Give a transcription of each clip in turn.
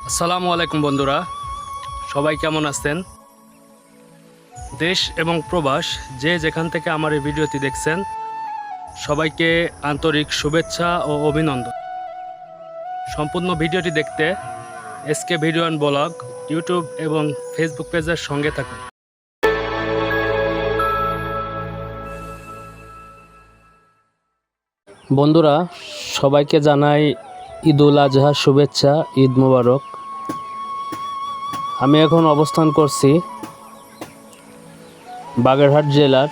আসসালামু আলাইকুম বন্ধুরা, সবাই কেমন আছেন? দেশ এবং প্রবাস যে যেখান থেকে আমার এই ভিডিওটি দেখছেন সবাইকে আন্তরিক শুভেচ্ছা ও অভিনন্দন। সম্পূর্ণ ভিডিওটি দেখতে SK video and blog YouTube এবং ফেসবুক পেজের সঙ্গে থাকুন। বন্ধুরা, সবাইকে জানাই ঈদুল আজহা শুভেচ্ছা, ঈদ মোবারক। আমি এখন অবস্থান করছি বাগেরহাট জেলার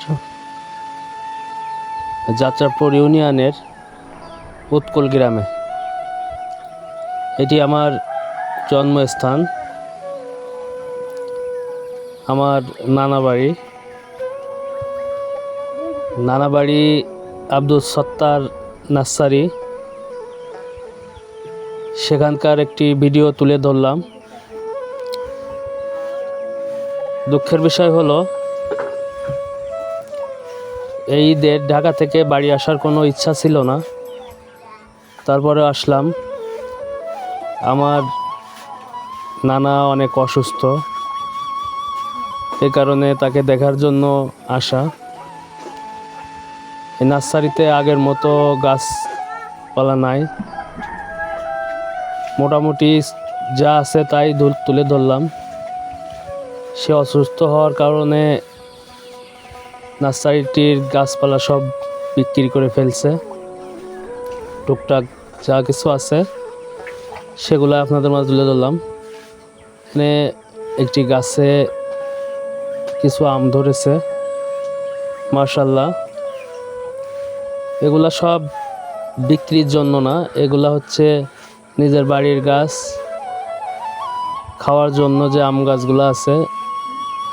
যাত্রাপুর ইউনিয়নের উৎকুল গ্রামে। এটি আমার জন্মস্থান, আমার নানাবাড়ি আব্দুল সত্তার নার্সারি। সেখানকার একটি ভিডিও তুলে ধরলাম। দুঃখের বিষয় হলো এই ঈদের ঢাকা থেকে বাড়ি আসার কোনো ইচ্ছা ছিল না, তারপরে আসলাম। আমার নানা অনেক অসুস্থ, এই কারণে তাকে দেখার জন্য আসা। এই নার্সারিতে আগের মতো গাছপালা নাই, মোটামুটি যা আছে তাই তুলে ধরলাম। সে অসুস্থ হওয়ার কারণে নার্সারিটির গাছপালা সব বিক্রি করে ফেলছে। টুকটাক যা কিছু আছে সেগুলো আপনাদের মাঝে তুলে ধরলাম। এখানে একটি গাছে কিছু আম ধরেছে, মাশাআল্লাহ। এগুলা সব বিক্রির জন্য না, এগুলা হচ্ছে নিজের বাড়ির গাছ, খাওয়ার জন্য। যে আম গাছগুলো আছে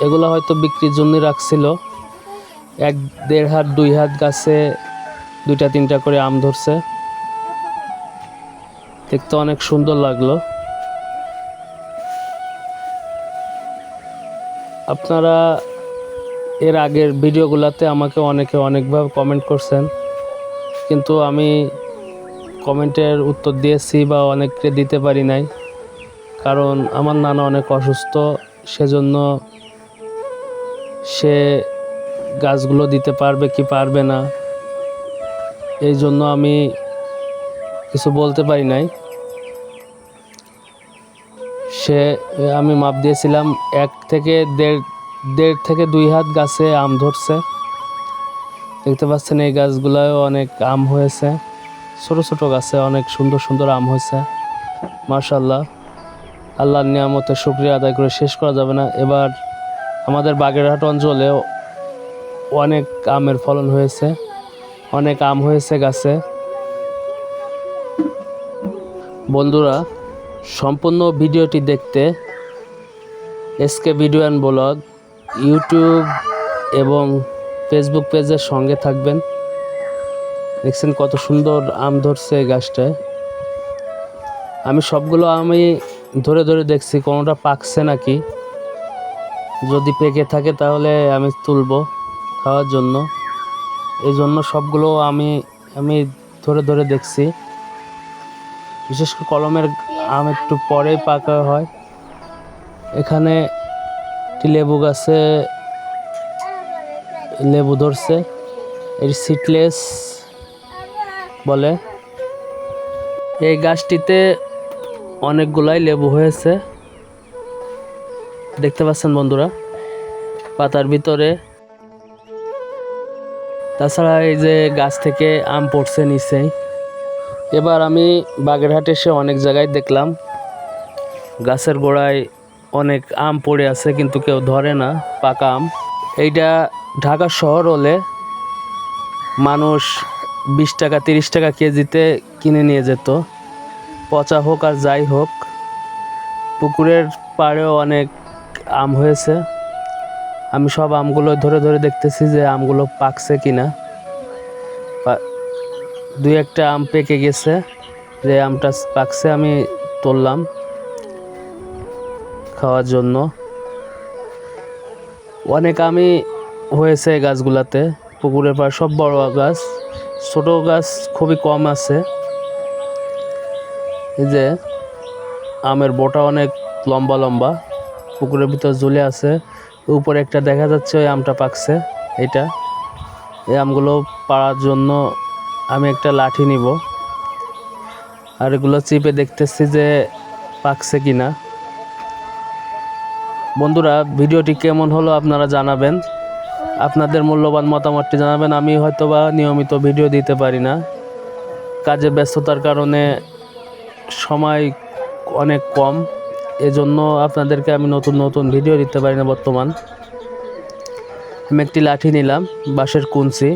এগুলো হয়তো বিক্রির জন্যই রাখছিল। 1-1.5 হাত 2 হাত গাছে 2-3টা করে আম ধরছে, দেখতে অনেক সুন্দর লাগলো। আপনারা এর আগের ভিডিওগুলোতে আমাকে অনেকে অনেকভাবে কমেন্ট করছেন, কিন্তু আমি কমেন্টের উত্তর দিয়েছি বা অনেককে দিতে পারি নাই, কারণ আমার নানা অনেক অসুস্থ। সেজন্য সে গাছগুলো দিতে পারবে কি পারবে না, এই জন্য আমি কিছু বলতে পারি নাই। আমি মাপ দিয়েছিলাম 1 থেকে 1.5 থেকে 2 হাত গাছে আম ধরছে। দেখতে পাচ্ছেন এই গাছগুলোয় অনেক আম হয়েছে, ছোট ছোট গাছে অনেক সুন্দর সুন্দর আম হয়েছে, মাশাআল্লাহ। আল্লাহর নিয়ামতে শুকরিয়া আদায় করে শেষ করা যাবে না। এবার আমাদের বাগেরহাট অঞ্চলে অনেক আমের ফলন হয়েছে, অনেক আম হয়েছে গাছে। বন্ধুরা, সম্পূর্ণ ভিডিওটি দেখতে SK video and blog YouTube এবং ফেসবুক পেজের সঙ্গে থাকবেন। দেখছেন কত সুন্দর আম ধরছে এই গাছটায়। আমি সবগুলো আমি ধরে ধরে দেখছি কোনোটা পাকছে নাকি, যদি পেকে থাকে তাহলে আমি তুলবো খাওয়ার জন্য। এই জন্য সবগুলো আমি ধরে ধরে দেখছি। বিশেষ করে কলমের আম একটু পরেই পাকা হয়। এখানে একটি লেবু গাছে লেবু ধরছে, এর সিডলেস বলে। এই গাছটিতে অনেকগুলাই লেবু হয়েছে, দেখতে পাচ্ছেন বন্ধুরা পাতার ভিতরে। তাছাড়া এই যে গাছ থেকে আম পড়ছে নিচেই। এবার আমি বাগেরহাটে এসে অনেক জায়গায় দেখলাম গাছের গোড়ায় অনেক আম পড়ে আছে, কিন্তু কেউ ধরে না, পাকা আম। এইটা ঢাকা শহর হলে মানুষ 20 টাকা 30 টাকা কেজিতে কিনে নিয়ে যেত, পচা হোক আর যাই হোক। পুকুরের পাড়েও অনেক আম হয়েছে। আমি সব আমগুলো ধরে ধরে দেখতেছি যে আমগুলো পাকছে কিনা। 2-1টা আম পেকে গেছে, যে আমটা পাকছে আমি তুললাম খাওয়ার জন্য। অনেক আমই হয়েছে এই গাছগুলাতে। পুকুরের পাড় সব বড় গাছ, ছোট গাছ খুবই কম আছে। এই যে আমের বোটা অনেক লম্বা লম্বা, পুকুরের ভিতর ঝুলে আছে। উপরে একটা দেখা যাচ্ছে ওই আমটা পাকছে। এটা এই আমগুলো পাড়ার জন্য আমি একটা লাঠি নিব, আর এগুলো চিপে দেখতেছি যে পাকছে কিনা। বন্ধুরা, ভিডিওটি কেমন হলো আপনারা জানাবেন, আপনাদের মূল্যবান মতামতটি জানাবেন। আমি হয়তোবা নিয়মিত ভিডিও দিতে পারি না, কাজে ব্যস্ততার কারণে সময় অনেক কম, এজন্য আপনাদেরকে আমি নতুন নতুন ভিডিও দিতে পারি না বর্তমান। আমি একটি লাঠি নিলাম, বাঁশের কুঞ্চি,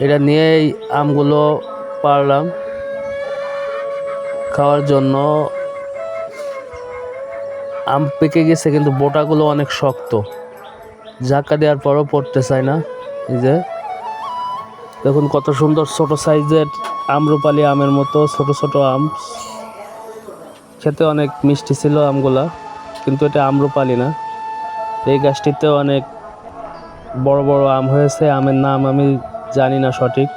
এটা নিয়েই আমগুলো পারলাম খাওয়ার জন্য। আম পেকে গেছে কিন্তু বোটাগুলো অনেক শক্ত, ঝাঁকা দেওয়ার পরও পড়তে চায় না। এই যে দেখুন কত সুন্দর ছোট সাইজের আম্রপালি আমের মতো ছোট ছোট আম, খেতে অনেক মিষ্টি ছিল আমগুলা, কিন্তু এটা আম্রপালি না। এই গাছটিতে অনেক বড় বড় আম হয়েছে, আমের নাম আমি জানি না সঠিক,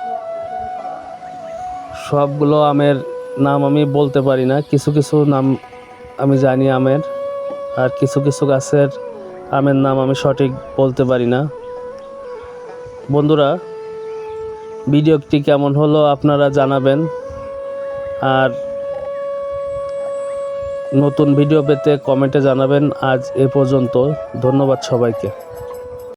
সবগুলো আমের নাম আমি বলতে পারি না, কিছু কিছু নাম আমি জানি আমের, আর কিছু কিছু গাছের আমের নাম আমি সঠিক বলতে পারি না। বন্ধুরা, ভিডিওটি কেমন হলো আপনারা জানাবেন, আর নতুন ভিডিও পেতে কমেন্টে জানাবেন। আজ এ পর্যন্ত, ধন্যবাদ সবাইকে।